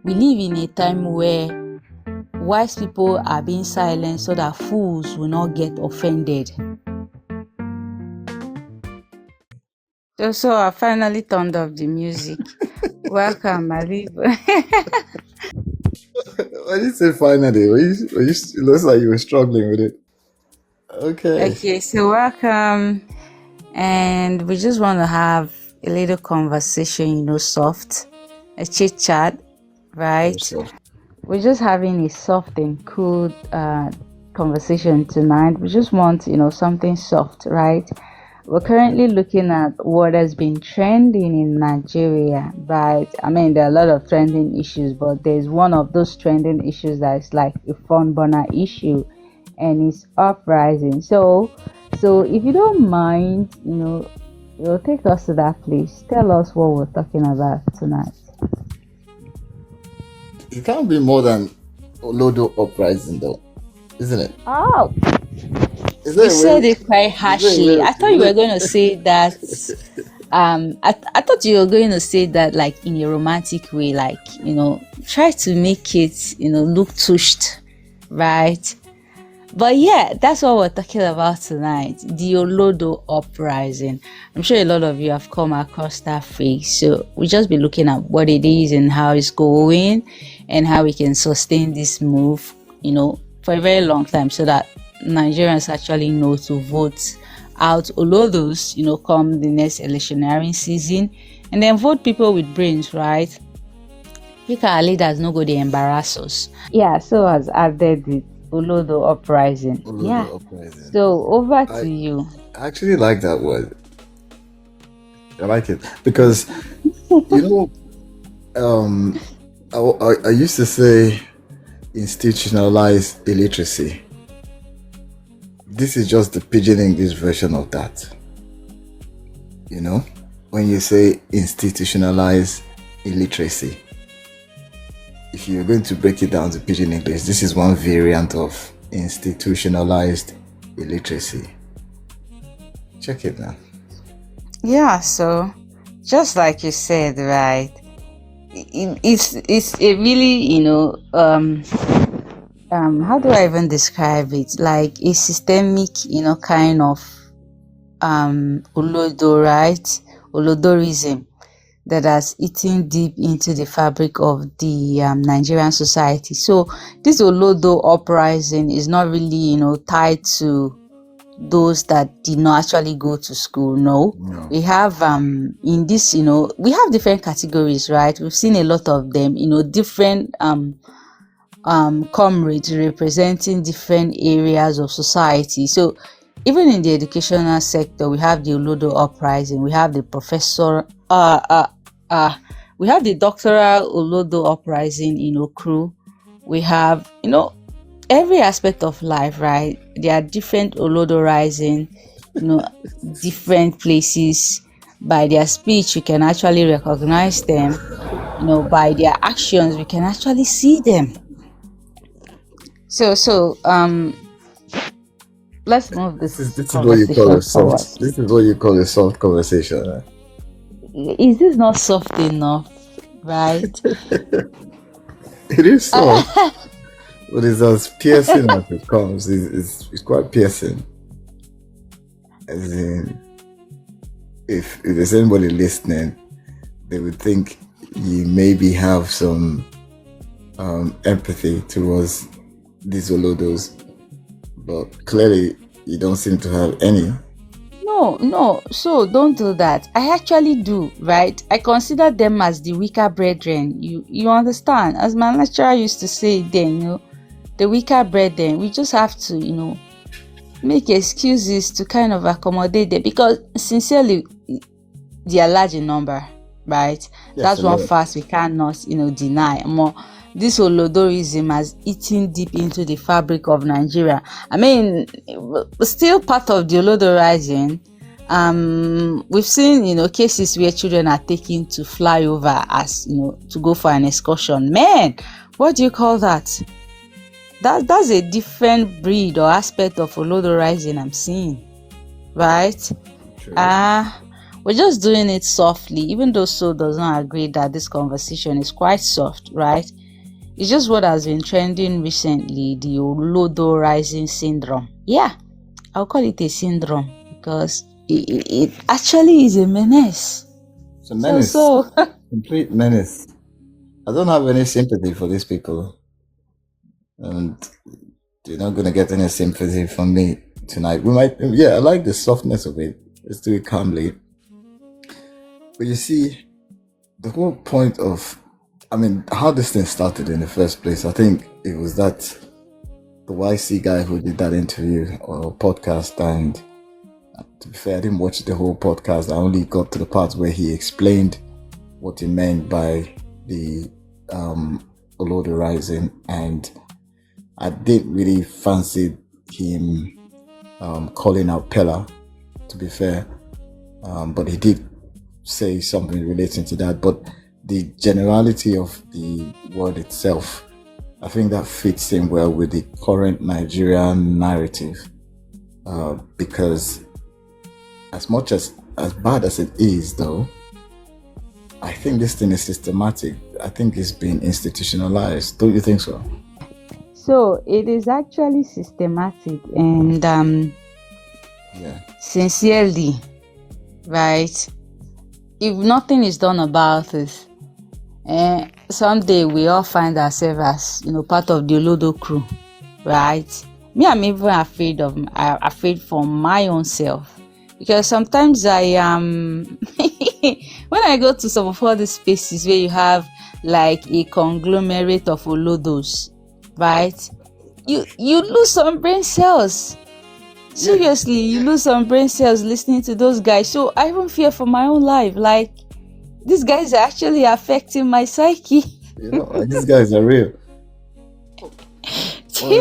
we live in a time where wise people are being silent so that fools will not get offended. So I finally turned off the music. Welcome, Alib. Why did you say finally? It looks like you were struggling with it. Okay, so welcome. And we just want to have a little conversation, soft, a chit chat, right? Sure. We're just having a soft and cool conversation tonight. We just want, something soft, right? We're currently looking at what has been trending in Nigeria, right? I mean, there are a lot of trending issues, but there's one of those trending issues that is like a front burner issue, and it's uprising. So if you don't mind, you'll take us to that place. Tell us what we're talking about tonight. It can't be more than Olodo Uprising, though, isn't it? Oh, you said it quite harshly. I thought you were going to say that. I thought you were going to say that like in a romantic way, like try to make it look tushed, right? But yeah, that's what we're talking about tonight, the Olodo Uprising. I'm sure a lot of you have come across that phrase, so we'll just be looking at what it is and how it's going and how we can sustain this move, for a very long time so that Nigerians actually know to vote out Olodos, come the next electioneering season, and then vote people with brains, right? Pick our leaders, no go they embarrass us. Yeah, so as added it. Olodo Uprising. Uprising. So over to you. I actually like that word. I like it because I used to say institutionalized illiteracy. This is just the pidgin English version of that. When you say institutionalized illiteracy, if you're going to break it down to pidgin English, this is one variant of institutionalized illiteracy. Check it now. Yeah, so just like you said, right? It's a really, how do I even describe it? Like a systemic, kind of Olodo, right? Olodorism that has eaten deep into the fabric of the Nigerian society. So this Olodo Uprising is not really, tied to those that did not actually go to school. No. We have in this, we have different categories, right? We've seen a lot of them, different comrades representing different areas of society. So even in the educational sector, we have the Olodo Uprising, we have the we have the doctoral Olodo Uprising, crew. We have, every aspect of life, right? There are different Olodo Rising, different places. By their speech, you can actually recognize them. By their actions, we can actually see them. So let's move this. This is what you call a soft. This is what you call a soft conversation, right? Is this not soft enough, right? It is soft, but it's as piercing as it comes. It's quite piercing. As in, if there's anybody listening, they would think you maybe have some empathy towards these Olodos, but clearly you don't seem to have any. No, so don't do that. I actually do, right? I consider them as the weaker brethren. You understand? As my lecturer used to say then, the weaker brethren. We just have to, make excuses to kind of accommodate them because sincerely, they are large in number, right? Yes, that's one fact we cannot, deny. More, this Olodorism has eaten deep into the fabric of Nigeria. I mean, still part of the Olodo Rising. We've seen, cases where children are taken to fly over as, to go for an excursion. Man, what do you call that? That's a different breed or aspect of Olodo Rising I'm seeing, right? we're just doing it softly, even though So does not agree that this conversation is quite soft, right? It's just what has been trending recently, the Olodo Uprising syndrome. Yeah, I'll call it a syndrome because it actually is a menace. It's a menace. So Complete menace. I don't have any sympathy for these people. And you're not going to get any sympathy from me tonight. We might, yeah, I like the softness of it. Let's do it calmly. But you see, the whole point of, I mean, how this thing started in the first place, I think it was that the YC guy who did that interview or podcast, and to be fair, I didn't watch the whole podcast. I only got to the part where he explained what he meant by the Olodo Uprising, and I didn't really fancy him calling out Pella, to be fair, but he did say something relating to that. But the generality of the word itself, I think that fits in well with the current Nigerian narrative, because as much as bad as it is, though, I think this thing is systematic. I think it's been institutionalized. Don't you think so? So it is actually systematic and sincerely, right? If nothing is done about it, someday we all find ourselves as part of the Olodo crew, right? Me, I'm even afraid for my own self, because sometimes I am when I go to some of all these spaces where you have like a conglomerate of Olodos, right? You lose some brain cells. Seriously, you lose some brain cells listening to those guys. So I even fear for my own life. Like, these guys are actually affecting my psyche. These guys are real. They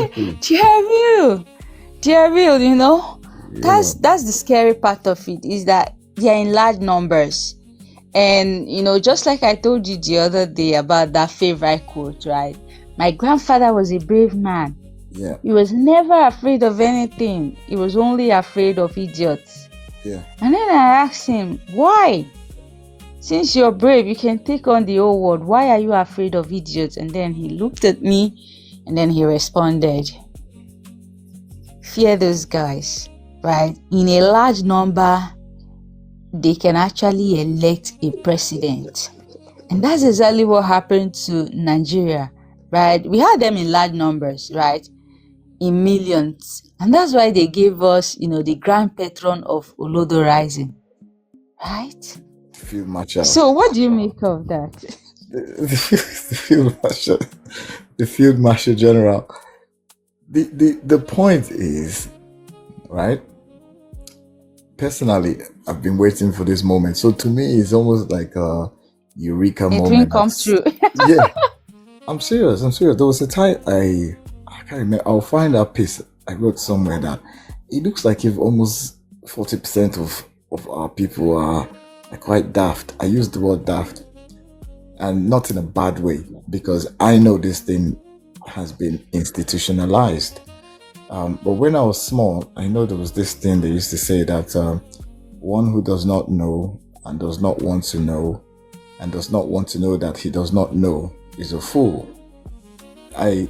are real. That's the scary part of it, is that they are in large numbers. And just like I told you the other day about that favorite quote, right? My grandfather was a brave man. Yeah. He was never afraid of anything. He was only afraid of idiots. Yeah. And then I asked him, why? Since you're brave, you can take on the whole world. Why are you afraid of idiots? And then he looked at me and then he responded, fear those guys, right? In a large number, they can actually elect a president. And that's exactly what happened to Nigeria, right? We had them in large numbers, right? In millions. And that's why they gave us, the grand patron of Olodo Uprising, right? Field Marshal. So what do you make of that? The Field Marshal General. The point is, right? Personally, I've been waiting for this moment. So to me, it's almost like a eureka moment. It didn't come true. Yeah, I'm serious. There was a time I can't remember. I'll find that piece I wrote somewhere that it looks like if almost 40% of our people are quite daft. I use the word daft, and not in a bad way, because I know this thing has been institutionalized. But when I was small, I know there was this thing they used to say that one who does not know and does not want to know and does not want to know that he does not know is a fool. I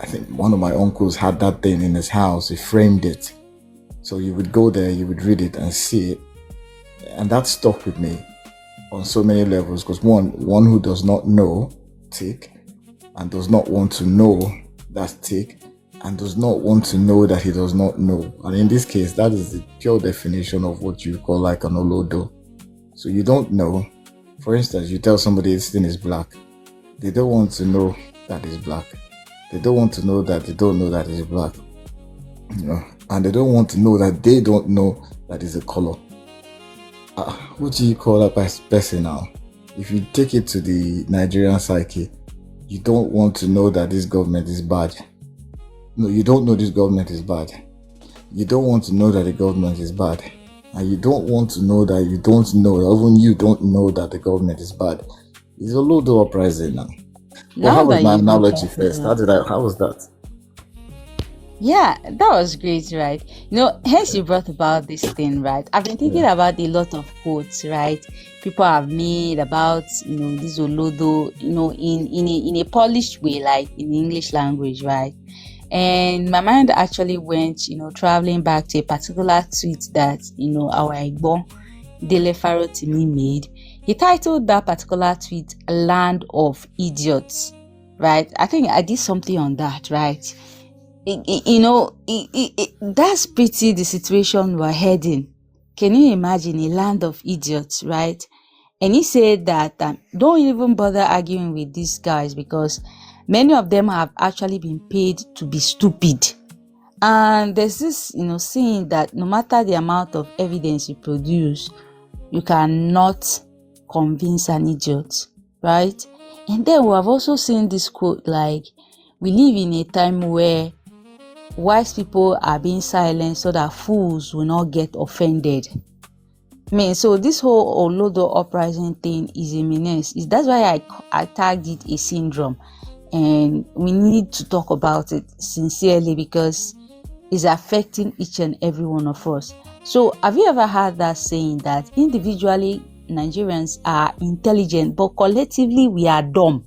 think one of my uncles had that thing in his house. He framed it. So you would go there, you would read it and see it. And that stuck with me on so many levels, because one who does not know, tick, and does not want to know, that's tick, and does not want to know that he does not know. And in this case, that is the pure definition of what you call like an Olodo. So you don't know. For instance, you tell somebody this thing is black. They don't want to know that it's black. They don't want to know that they don't know that it's black. And they don't want to know that they don't know that it's a color. What do you call that person now? If you take it to the Nigerian psyche, you don't want to know that this government is bad. No, you don't know this government is bad. You don't want to know that the government is bad. And you don't want to know that you don't know, even you don't know that the government is bad. It's a Olodo Uprising now. Well, how was my analogy first? How was that? Yeah, that was great, right? Hence you brought about this thing, right? I've been thinking Yeah. about a lot of quotes, right? People have made about, this Olodo, in a polished way, like in English language, right? And my mind actually went, traveling back to a particular tweet that, our Igbo Dele Farotimi made. He titled that particular tweet "Land of Idiots," right? I think I did something on that, right? That's pretty the situation we're heading. Can you imagine a land of idiots, right? And he said that don't even bother arguing with these guys because many of them have actually been paid to be stupid. And there's this, saying that no matter the amount of evidence you produce, you cannot convince an idiot, right? And then we have also seen this quote like, we live in a time where wise people are being silent so that fools will not get offended. So this whole Olodo Uprising thing is a menace. That's why I tagged it a syndrome. And we need to talk about it sincerely because it's affecting each and every one of us. So have you ever heard that saying that individually Nigerians are intelligent, but collectively we are dumb?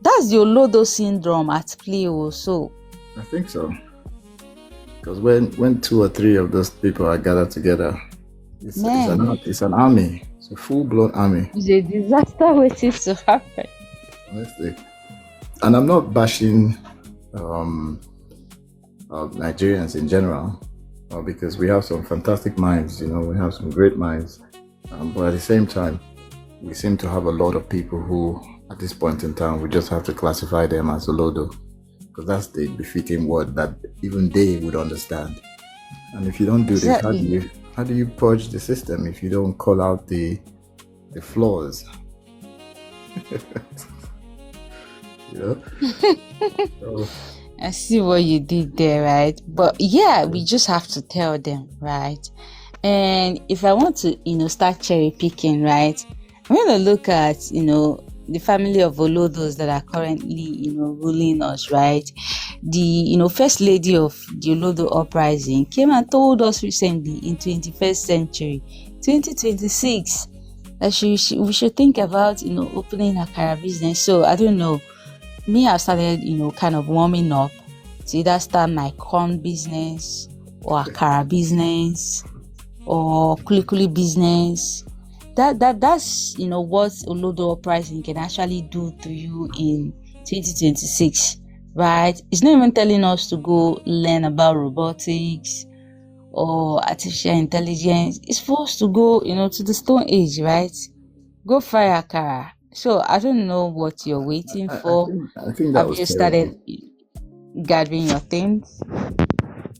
That's the Olodo syndrome at play also. I think so. Because when two or three of those people are gathered together, it's an army. It's a full-blown army. It's a disaster waiting to happen. Honestly. And I'm not bashing Nigerians in general, because we have some fantastic minds, we have some great minds. But at the same time, we seem to have a lot of people who, at this point in time, we just have to classify them as Olodo, because that's the befitting word that even they would understand. And if you don't do Exactly. this, how do you purge the system if you don't call out the flaws? So, I see what you did there, right? But yeah, we just have to tell them, right? And if I want to, start cherry picking, right? I'm going to look at, the family of Olodos that are currently, ruling us, right? The, first lady of the Olodo Uprising came and told us recently in 21st century, 2026, that we should think about, opening a car business. So I don't know. Me, I've started, kind of warming up to either start my corn business or akara business or kulikuli business. That's what Olodo Uprising can actually do to you in 2026, right? It's not even telling us to go learn about robotics or artificial intelligence. It's for us to go, to the Stone Age, right? Go fry akara. So I don't know what you're waiting for. I think that Have was you terrible. started gathering your things?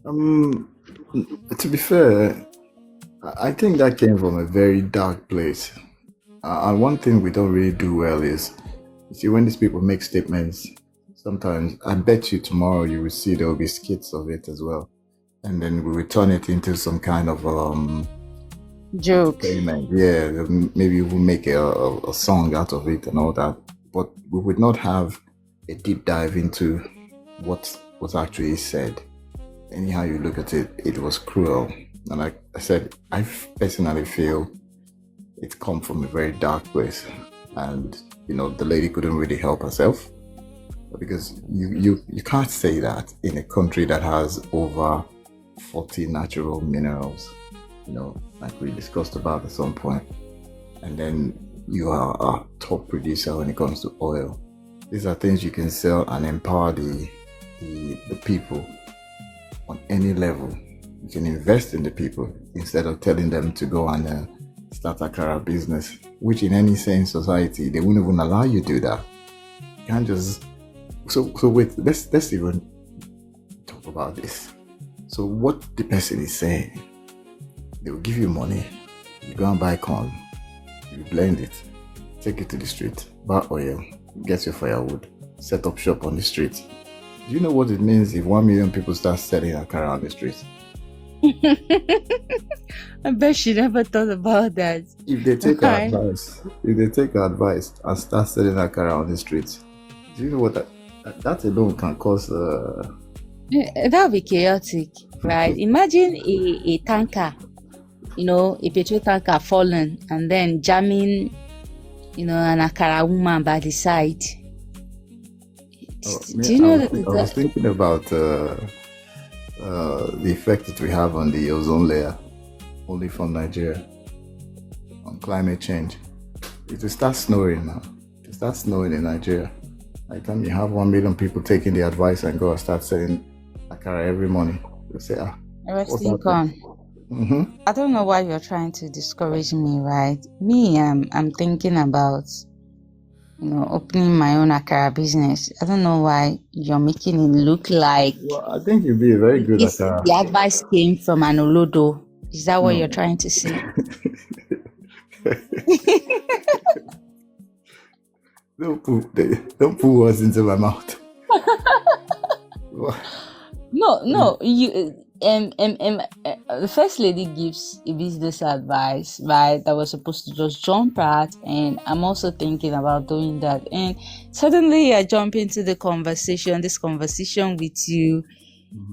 To be fair, I think that came from a very dark place. And one thing we don't really do well is, you see, when these people make statements, sometimes I bet you tomorrow you will see there will be skits of it as well, and then we will turn it into some kind of Joke. entertainment. Yeah, maybe we'll make a song out of it and all that, but we would not have a deep dive into what was actually said. Anyhow you look at it, it was cruel. And like I said, I personally feel it come from a very dark place. And, the lady couldn't really help herself. Because you can't say that in a country that has over 40 natural minerals, like we discussed about at some point. And then you are a top producer when it comes to oil. These are things you can sell and empower the people on any level. You can invest in the people instead of telling them to go and start a car business, which in any sane society they wouldn't even allow you to do that. You can't just. So wait, let's even talk about this. So what the person is saying, they will give you money, you go and buy corn, you blend it, take it to the street, buy oil, get your firewood, set up shop on the street. Do you know what it means if 1 million people start selling akara on the streets? I bet she never thought about that. If they take our advice and start selling akara on the streets, do you know what that alone can cause That would be chaotic, right? Imagine a tanker, a petrol tanker fallen and then jamming, an Akara woman by the side. Oh, Do me, you know that I was thinking about the effect that we have on the ozone layer, only from Nigeria, on climate change. It will start snowing now. It will start snowing in Nigeria. By the time you have 1 million people taking the advice and go and start selling akara every morning, you'll say, what's roasting happening? corn? I don't know why you're trying to discourage me, right? Me, I'm thinking about, opening my own akara business. I don't know why you're making it look like Well, I think you'd be a very good the akara. advice came from an Olodo. Is that what you're No. trying to say? Don't put words into my mouth. No, the first lady gives a business advice, right? That was supposed to just jump at, and I'm also thinking about doing that. And suddenly I jump into this conversation with you,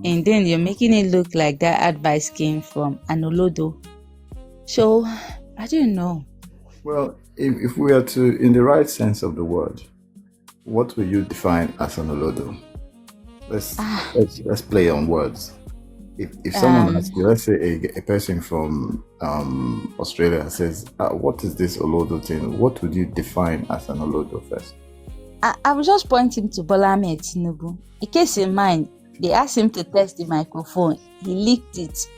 and then you're making it look like that advice came from an Olodo. So I don't know. Well, if we are to, in the right sense of the word, what will you define as an Olodo? Let's play on words. If someone asks you, let's say a person from Australia says, "What is this Olodo thing?" What would you define as an Olodo first? I was just pointing to Bola Ahmed Tinubu. In case in mind, they asked him to test the microphone. He leaked it.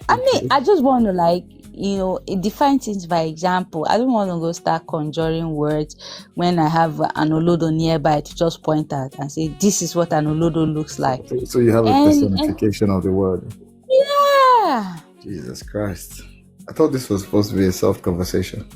I mean, I just want to define things by example. I don't want to go start conjuring words when I have an Olodo nearby to just point at and say, this is what an Olodo looks like. So you have a personification of the word. Yeah. Jesus Christ. I thought this was supposed to be a soft conversation.